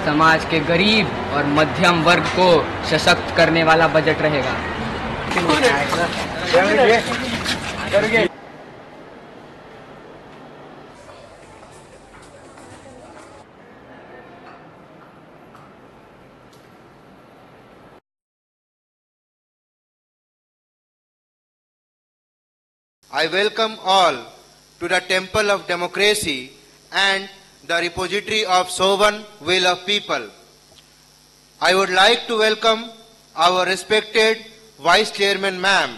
समाज के गरीब और मध्यम वर्ग को सशक्त करने वाला बजट रहेगा। I welcome all to the temple of democracy and the repository of sovereign will of people. I would like to welcome our respected Vice Chairman Ma'am,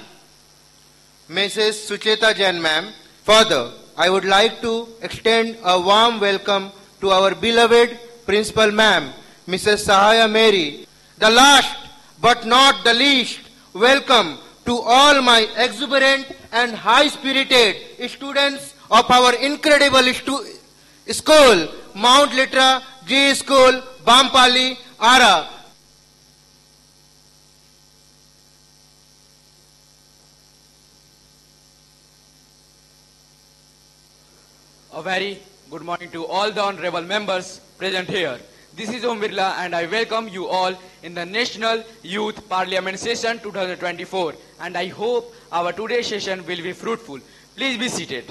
Mrs. Sucheta Jain Ma'am. Further, I would like to extend a warm welcome to our beloved Principal Ma'am, Mrs. Sahaya Mary. The last but not the least, welcome to all my exuberant and high-spirited students of our incredible school, Mount Litra G School, Bampali, Ara. A very good morning to all the honorable members present here. This is Om Birla and I welcome you all in the National Youth Parliament Session 2024 and I hope our today's session will be fruitful. Please be seated.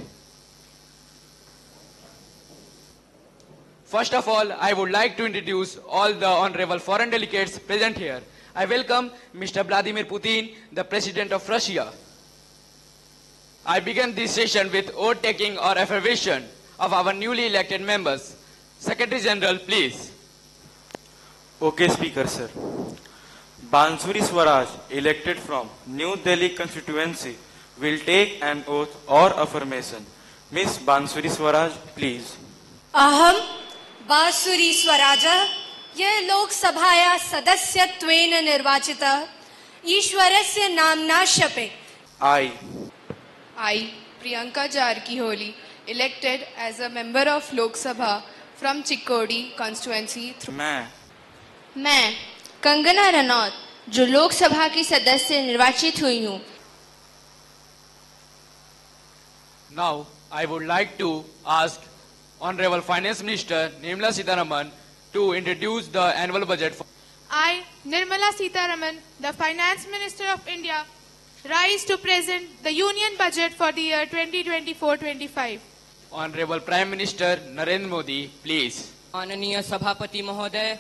First of all, I would like to introduce all the honorable foreign delegates present here. I welcome Mr. Vladimir Putin, the President of Russia. I begin this session with oath taking or affirmation of our newly elected members. Secretary General, please. Okay, Speaker, sir. Bansuri Swaraj, elected from New Delhi constituency, will take an oath or affirmation. Miss Bansuri Swaraj, please. अहम बांसुरी स्वराजः ये लोकसभाया सदस्यत्वेन निर्वाचितः ईश्वरस्य नाम्ना शपे. I, Priyanka Jarkiholi, elected as a member of Lok Sabha from Chikkodi constituency through. मैं कंगना रनौत जो लोकसभा की सदस्य निर्वाचित हुई हूँ. Now, I would like to ask Honorable Finance Minister Nirmala Sitharaman to introduce the annual budget. I, Nirmala Sitharaman, the Finance Minister of India, rise to present the Union Budget for the year 2024-25. Honorable Prime Minister Narendra Modi, please. माननीय सभापति महोदय,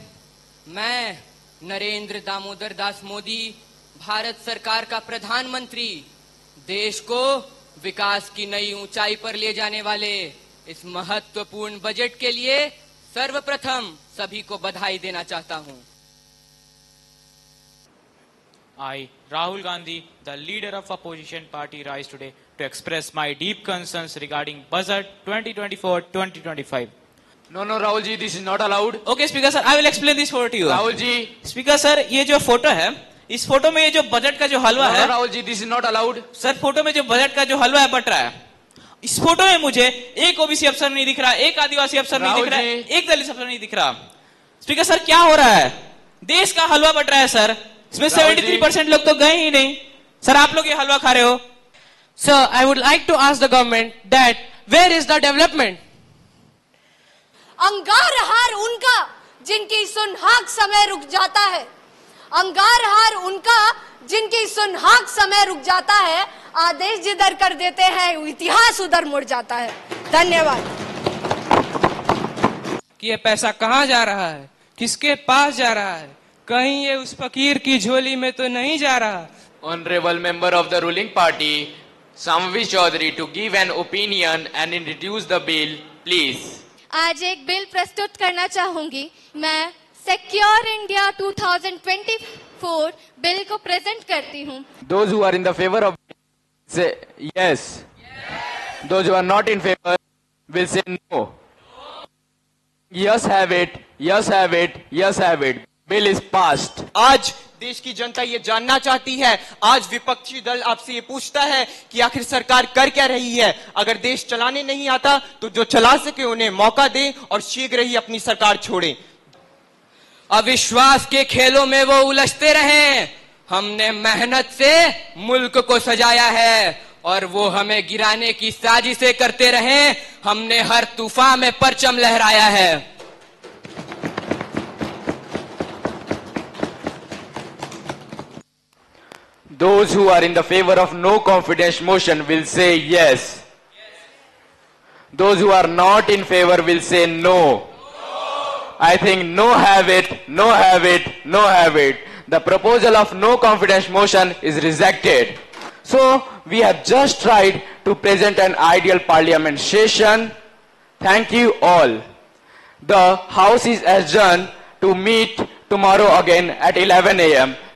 मैं नरेंद्र दामोदर दास मोदी, भारत सरकार का प्रधानमंत्री, देश को विकास की नई ऊंचाई पर ले जाने वाले इस महत्वपूर्ण बजट के लिए सर्वप्रथम सभी को बधाई देना चाहता हूं. I, Rahul Gandhi, the leader of opposition party, rise today to express my deep concerns regarding budget 2024-2025. No, Rahul ji, this is not allowed. Okay, Speaker sir, I will explain this photo to you. Rahul ji. Speaker sir, ये जो photo है, इस photo में ये जो budget का जो हलवा है. No, Rahul ji, this is not allowed. Sir, photo में जो बजट का जो हलवा है बट रहा है. इस फोटो में मुझे एक ओबीसी अफसर नहीं दिख रहा, एक आदिवासी अफसर नहीं दिख रहा, एक दलित अफसर नहीं दिख रहा. स्पीकर सर, क्या हो रहा है? देश का हलवा बट रहा है सर. इसमें 73% लोग तो गए ही नहीं. सर, आप लोग ये हलवा खा रहे हो. Sir, I would like to ask the government that where is the development? अंगारहार उनका जिनकी सुनहाक समय रुक जाता है. अंगारहार उनका जिनकी सुनहाक समय रुक जाता है. आदेश जिधर कर देते हैं इतिहास उधर मुड़ जाता है. धन्यवाद. कि ये पैसा कहाँ जा रहा है, किसके पास जा रहा है, कहीं ये उस फकीर की झोली में तो नहीं जा रहा. Honorable member of the ruling party, Samvi Chaudhary, to give an opinion and introduce the bill, please. आज एक बिल प्रस्तुत करना चाहूंगी. मैं सिक्योर इंडिया 2024 बिल को प्रेजेंट करती हूँ. Those who are in the favor of say yes. Those who are not in favor will say no. Yes have it, yes have it, yes have it. Bill is passed. आज देश की जनता ये जानना चाहती है, आज विपक्षी दल आपसे ये पूछता है कि आखिर सरकार कर क्या रही है. अगर देश चलाने नहीं आता तो जो चला सके उन्हें मौका दे और शीघ्र ही अपनी सरकार छोड़े. अविश्वास के खेलों में वो उलझते रहे. हमने मेहनत से मुल्क को सजाया है और वो हमें गिराने की साजिशें करते रहे. हमने हर तूफान में परचम लहराया है. Those who are in the favor of no confidence motion will say yes. Those who are not in favor will say no. I think no have it, no have it, no have it. The proposal of no confidence motion is rejected. So we have just tried to present an ideal parliament session. Thank you all. The House is adjourned to meet tomorrow again at 11 a.m.